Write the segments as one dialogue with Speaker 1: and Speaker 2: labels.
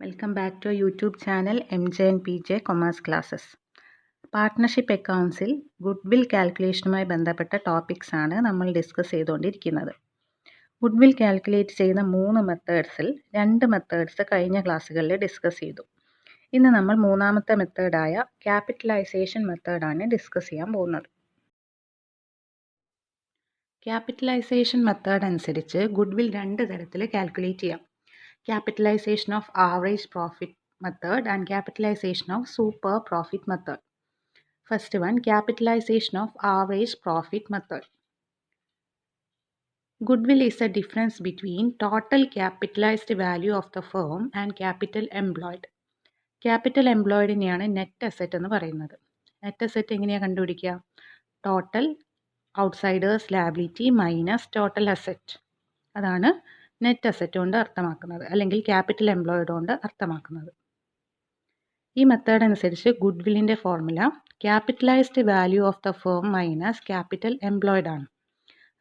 Speaker 1: Welcome back to our YouTube channel MJ and PJ Commerce Classes. Partnership അക്കൗണ്ട്സിൽ goodwill കാൽക്കുലേഷനുമായി ബന്ധപ്പെട്ട topics ആണ് നമ്മൾ ഡിസ്കസ് ചെയ്തുകൊണ്ടിരിക്കുന്നത്. ഗുഡ്വിൽ കാൽക്കുലേറ്റ് ചെയ്യുന്ന 3 മെത്തേഡ്സിൽ 2 മെത്തേഡ്സ് കഴിഞ്ഞ ക്ലാസ്സുകളിൽ ഡിസ്കസ് ചെയ്തു. ഇന്ന് നമ്മൾ മൂന്നാമത്തെ മെത്തേഡായ ക്യാപിറ്റലൈസേഷൻ മെത്തേഡാണ് ഡിസ്കസ് ചെയ്യാൻ പോകുന്നത്. ക്യാപിറ്റലൈസേഷൻ മെത്തേഡ് അനുസരിച്ച് ഗുഡ്വിൽ 2 തരത്തിൽ കാൽക്കുലേറ്റ് ചെയ്യാം. Capitalization of average profit method and capitalization of super profit method. First one, capitalization of average profit method. Goodwill is the difference between total capitalized value of the firm and capital employed. Capital employed നെയാണ് net asset എന്ന് പറയുന്നത്. Net asset എങ്ങനെയാണ് കണ്ടുപിടിക്കുക? Total outsiders liability minus total asset. അതാണ് net asset കൊണ്ട് അർത്ഥമാക്കുന്നത്, അല്ലെങ്കിൽ capital employed കൊണ്ട് അർത്ഥമാക്കുന്നത്. ഈ മെത്തേഡ് അനുസരിച്ച് ഗുഡ്വില്ലിൻ്റെ formula capitalised value of the firm minus capital employed ആണ്.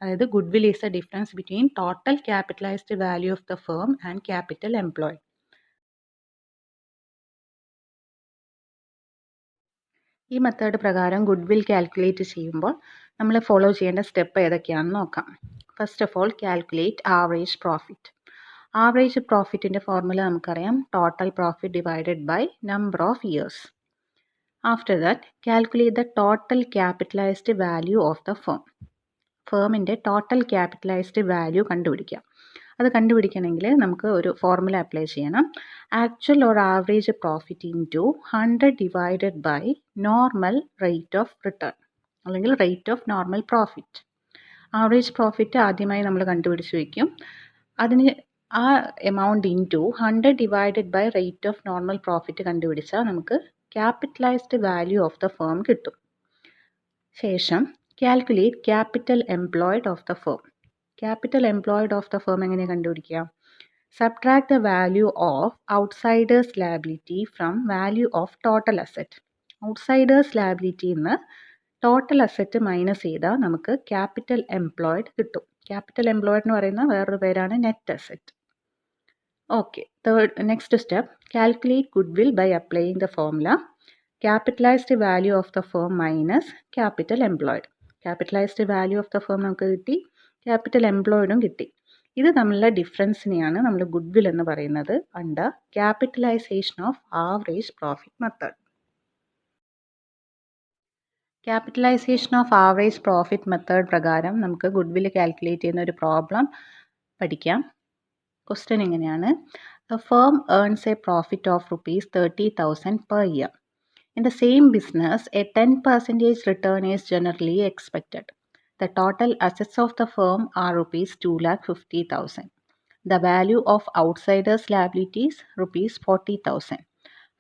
Speaker 1: അതായത് goodwill is the difference between total capitalised value of the firm and capital employed. ഈ മെത്തേഡ് പ്രകാരം ഗുഡ്വിൽ കാൽക്കുലേറ്റ് ചെയ്യുമ്പോൾ നമ്മൾ ഫോളോ ചെയ്യേണ്ട സ്റ്റെപ്പ് ഏതൊക്കെയാണെന്ന് നോക്കാം. First of all, calculate average profit. Average പ്രോഫിറ്റിൻ്റെ ഫോർമുല നമുക്കറിയാം, total profit divided by number of years. After that, calculate the total capitalised value of the firm. ഫേമിൻ്റെ total capitalised value കണ്ടുപിടിക്കാം. അത് കണ്ടുപിടിക്കണമെങ്കിൽ നമുക്ക് ഒരു ഫോർമുല അപ്ലൈ ചെയ്യണം. Actual or average profit into 100 divided by normal rate of return, അല്ലെങ്കിൽ rate of normal profit. Average profit ആദ്യമായി നമ്മൾ കണ്ടുപിടിച്ച് വയ്ക്കും. അതിന് ആ amount into 100 divided by rate of normal profit കണ്ടുപിടിച്ചാൽ നമുക്ക് capitalised value of the firm കിട്ടും. ശേഷം calculate capital employed of the firm. Capital employed of the firm എങ്ങനെ കണ്ടുപിടിക്കുക? Subtract the value of outsiders liability from value of total asset. Outsiders ലയബിലിറ്റിയിൽ നിന്ന് total asset minus ചെയ്താൽ നമുക്ക് capital employed കിട്ടും. Capital employed എന്ന് പറയുന്ന വേറൊരു പേരാണ് net asset. Okay, next step, calculate goodwill by applying the formula capitalised value of the firm minus capital employed. Capitalised value of the firm നമുക്ക് കിട്ടി, capital എംപ്ലോയിഡും കിട്ടി. ഇത് തമ്മിലുള്ള ഡിഫറൻസിനെയാണ് നമ്മൾ ഗുഡ്വിൽ എന്ന് പറയുന്നത് under capitalisation of average profit method. Capitalisation of average profit method പ്രകാരം നമുക്ക് ഗുഡ്വിൽ കാൽക്കുലേറ്റ് ചെയ്യുന്ന ഒരു പ്രോബ്ലം പഠിക്കാം. ക്വസ്റ്റ്യൻ ഇങ്ങനെയാണ്: A firm earns A profit of ₹30,000 per year. In the same business, a 10% return is generally expected. The total assets of the firm are ₹250,000. The value of outsiders' liabilities ₹40,000.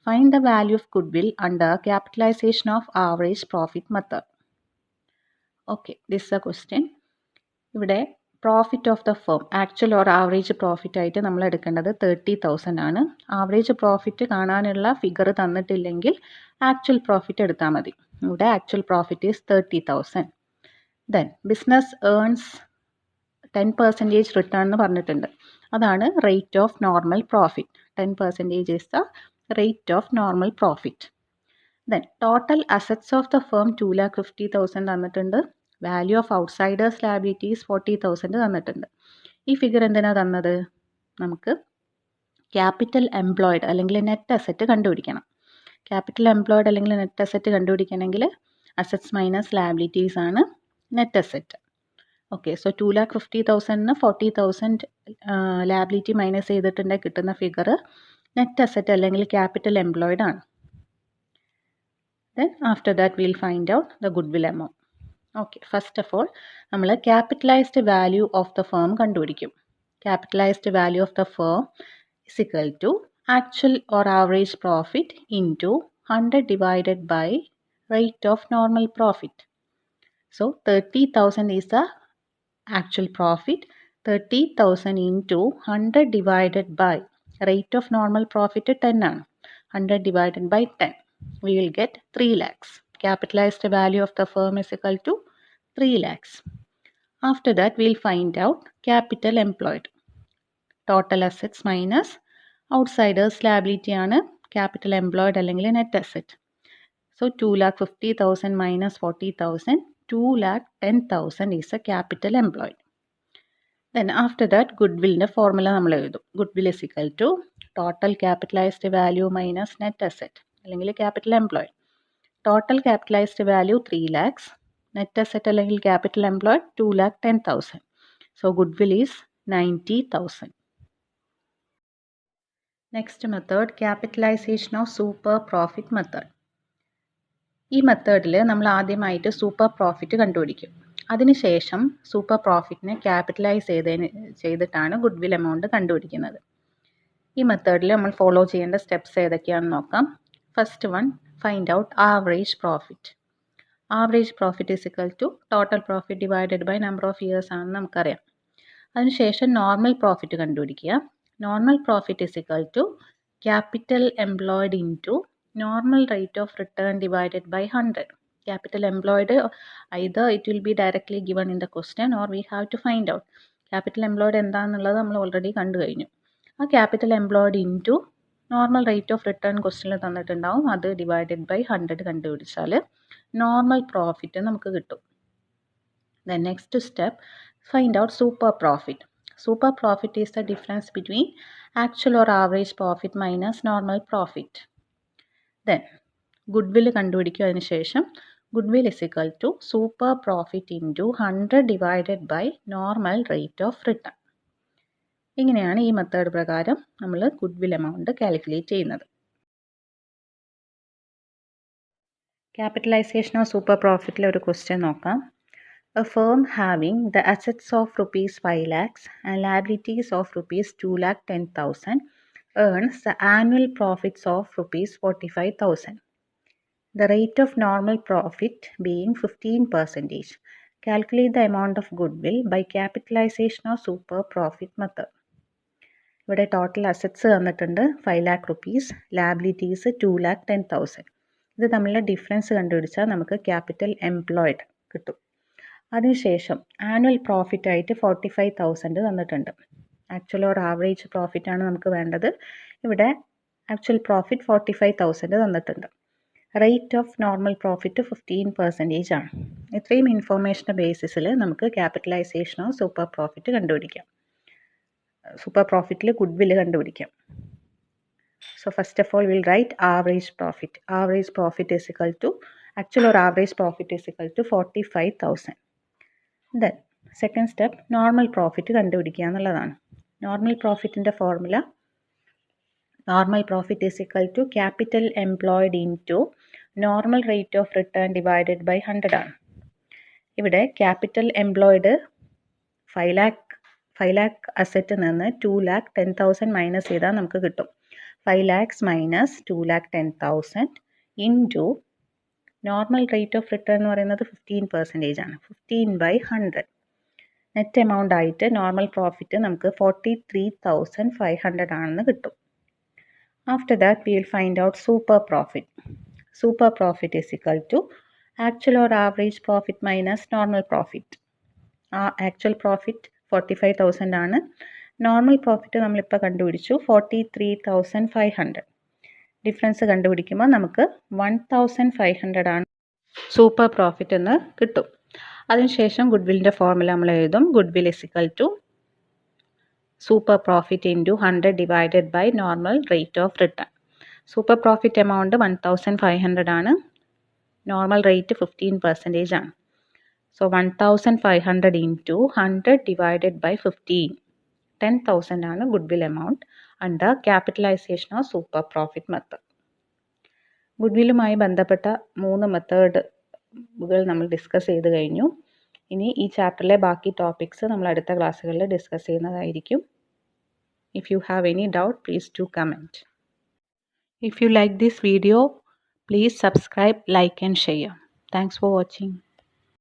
Speaker 1: Find the value of goodwill under capitalization of average profit method. Okay, this is a question. ഇവിടെ profit of the firm actual or average profit ആയിട്ട് നമ്മൾ എടുക്കേണ്ടത് 30,000 ആണ്. Average profit കാണാനുള്ള figure തന്നിട്ടില്ലെങ്കിൽ actual profit എടുത്താൽ മതി. ഇവിടെ actual profit is 30,000. Then business earns 10% return എന്ന് പറഞ്ഞിട്ടുണ്ട്. അതാണ് rate of normal profit. 10% is the rate of normal profit. Then total assets of the firm 250,000 തന്നിട്ടുണ്ട്. വാല്യൂ ഓഫ് ഔട്ട്സൈഡേഴ്സ് ലയബിലിറ്റീസ് 40,000 തന്നിട്ടുണ്ട്. ഈ ഫിഗർ എന്തിനാണ് തന്നത്? നമുക്ക് ക്യാപിറ്റൽ എംപ്ലോയിഡ് അല്ലെങ്കിൽ നെറ്റ് അസറ്റ് കണ്ടുപിടിക്കണം. ക്യാപിറ്റൽ എംപ്ലോയിഡ് അല്ലെങ്കിൽ നെറ്റ് അസറ്റ് കണ്ടുപിടിക്കണമെങ്കിൽ അസറ്റ്സ് മൈനസ് ലയബിലിറ്റീസ് ആണ് net asset. Okay, so 250,000 40,000 liability minus ചെയ്തിട്ടുണ്ടെങ്കിൽ കിട്ടുന്ന ഫിഗർ നെറ്റ് അസറ്റ് അല്ലെങ്കിൽ ക്യാപിറ്റൽ എംപ്ലോയിഡ് ആണ്. Then after that will find out the goodwill amount. Okay, first of all നമ്മൾ capitalised value of the firm കണ്ടുപിടിക്കും. Capitalised value of the firm is equal to actual or average profit into 100 divided by rate of normal profit. So 30,000 is the actual profit. 30,000 into 100 divided by rate of normal profit 10 ആണ്. 100 divided by 10 we will get 3 lakhs. Capitalized value of the firm is equal to 3 lakhs. After that, we'll find out capital employed. Total assets minus outsiders liability ആണ് capital employed അല്ലെങ്കിൽ net asset. So 2,50,000 minus 40,000, 2,10,000 is a capital employed. Then after that goodwill formula നമ്മൾ എഴുതും. Goodwill is equal to total capitalized value minus net asset അല്ലെങ്കിൽ capital employed. Total capitalized value 3 lakhs, net asset അല്ലെങ്കിൽ capital employed 2,10,000. So goodwill is 90,000. Next method, capitalization of super profit method. ഈ മെത്തേഡിൽ നമ്മൾ ആദ്യമായിട്ട് super profit കണ്ടുപിടിക്കും. അതിനുശേഷം super പ്രോഫിറ്റിനെ capitalise ചെയ്തിട്ടാണ് ഗുഡ്വിൽ എമൗണ്ട് കണ്ടുപിടിക്കുന്നത്. ഈ മെത്തേഡിൽ നമ്മൾ ഫോളോ ചെയ്യേണ്ട സ്റ്റെപ്സ് ഏതൊക്കെയാണെന്ന് നോക്കാം. First one, find out average profit. Average profit is equal to total profit divided by number of years ആണെന്ന് നമുക്കറിയാം. അതിനുശേഷം നോർമൽ പ്രോഫിറ്റ് കണ്ടുപിടിക്കുക. Normal profit is equal to capital employed into normal rate of return divided by 100. Capital employed, either it will be directly given in the question or we have to find out. Capital employed എന്താണെന്നുള്ളത് നമ്മൾ already കണ്ടു കഴിഞ്ഞു. ആ capital employed into normal rate of return ക്വസ്റ്റ്യനിൽ തന്നിട്ടുണ്ടാവും, അത് divided by 100 കണ്ടുപിടിച്ചാൽ normal profit നമുക്ക് കിട്ടും. Then next step, find out super profit. Super profit is the difference between actual or average profit minus normal profit. Then goodwill കണ്ടുപിടിക്കുക. അതിന് ശേഷം goodwill is equal to super profit into 100 divided by normal rate of return. ഇങ്ങനെയാണ് ഈ method പ്രകാരം നമ്മൾ goodwill amount calculate ചെയ്യുന്നത്. Capitalisation of super പ്രോഫിറ്റിലെ ഒരു question നോക്കാം. A firm having the assets of rupees 5 lakhs and liabilities of rupees 2,10,000 earns the annual profits of rupees 45,000. The rate of normal profit being 15%. Calculate the amount of goodwill by capitalization of super profit method. ഇവിടെ total assets തന്നിട്ടുണ്ട് 5 lakh rupees, liabilities 2,10,000. ഇത് തമ്മിലുള്ള difference കണ്ടുപിടിച്ചാൽ നമുക്ക് capital employed കിട്ടും. അതിനുശേഷം annual profit ആയിട്ട് 45,000 തന്നിട്ടുണ്ട്. ആക്ച്വൽ ഓർ ആവറേജ് പ്രോഫിറ്റ് ആണ് നമുക്ക് വേണ്ടത്. ഇവിടെ ആക്ച്വൽ പ്രോഫിറ്റ് 45,000 തന്നിട്ടുണ്ട്. റേറ്റ് ഓഫ് നോർമൽ പ്രോഫിറ്റ് 15% ആണ്. ഇത്രയും ഇൻഫോർമേഷൻ്റെ ബേസിസിൽ നമുക്ക് ക്യാപിറ്റലൈസേഷനോ സൂപ്പർ പ്രോഫിറ്റ് കണ്ടുപിടിക്കാം. സൂപ്പർ പ്രോഫിറ്റിൽ ഗുഡ്വിൽ കണ്ടുപിടിക്കാം. So first of all will write average profit. Average profit is equal to actual or average profit is equal to 45,000. Then second step, normal profit കണ്ടുപിടിക്കുക എന്നുള്ളതാണ്. നോർമൽ പ്രോഫിറ്റിൻ്റെ formula normal profit is equal to capital employed into normal rate of return divided by 100 ആണ്. ഇവിടെ capital employed 5 lakh അസറ്റിൽ നിന്ന് 2,10,000 minus ചെയ്താൽ നമുക്ക് കിട്ടും. 5 lakhs minus 2,10,000 into normal rate of return എന്ന് പറയുന്നത് 15% ആണ്. 15/100. നെറ്റ് എമൗണ്ട് ആയിട്ട് നോർമൽ പ്രോഫിറ്റ് നമുക്ക് 43,500 ആണെന്ന് കിട്ടും. After that we will find out super profit. Super profit is equal to actual or average profit minus normal profit. Actual profit 45,000 ആണ്. Normal profit നമ്മളിപ്പോൾ കണ്ടുപിടിച്ചു 43,500. ഡിഫറൻസ് കണ്ടുപിടിക്കുമ്പോൾ നമുക്ക് 1,500 ആണ് സൂപ്പർ പ്രോഫിറ്റ് എന്ന് കിട്ടും. അതിനുശേഷം ഗുഡ്വില്ലിൻ്റെ ഫോർമുല നമ്മൾ എഴുതും. Goodwill is equal to super profit into 100 divided by normal rate of return. Super profit amount 1,500 ആണ്. നോർമൽ റേറ്റ് 15% ആണ്. സോ 1,500 ഇൻറ്റു 100 ഡിവൈഡഡ് ബൈ 15, 10,000 ആണ് goodwill amount under capitalisation of super profit method. ഗുഡ്വില്ലുമായി ബന്ധപ്പെട്ട 3 മെത്തേഡുകൾ നമ്മൾ discuss ചെയ്ത് കഴിഞ്ഞു. ഇനി ഈ ചാപ്റ്ററിലെ ബാക്കി ടോപ്പിക്സ് നമ്മൾ അടുത്ത ക്ലാസ്സുകളിൽ ഡിസ്കസ് ചെയ്യുന്നതായിരിക്കും. If you have any doubt, please do comment. If you like this video, please subscribe, like and share. Thanks for watching.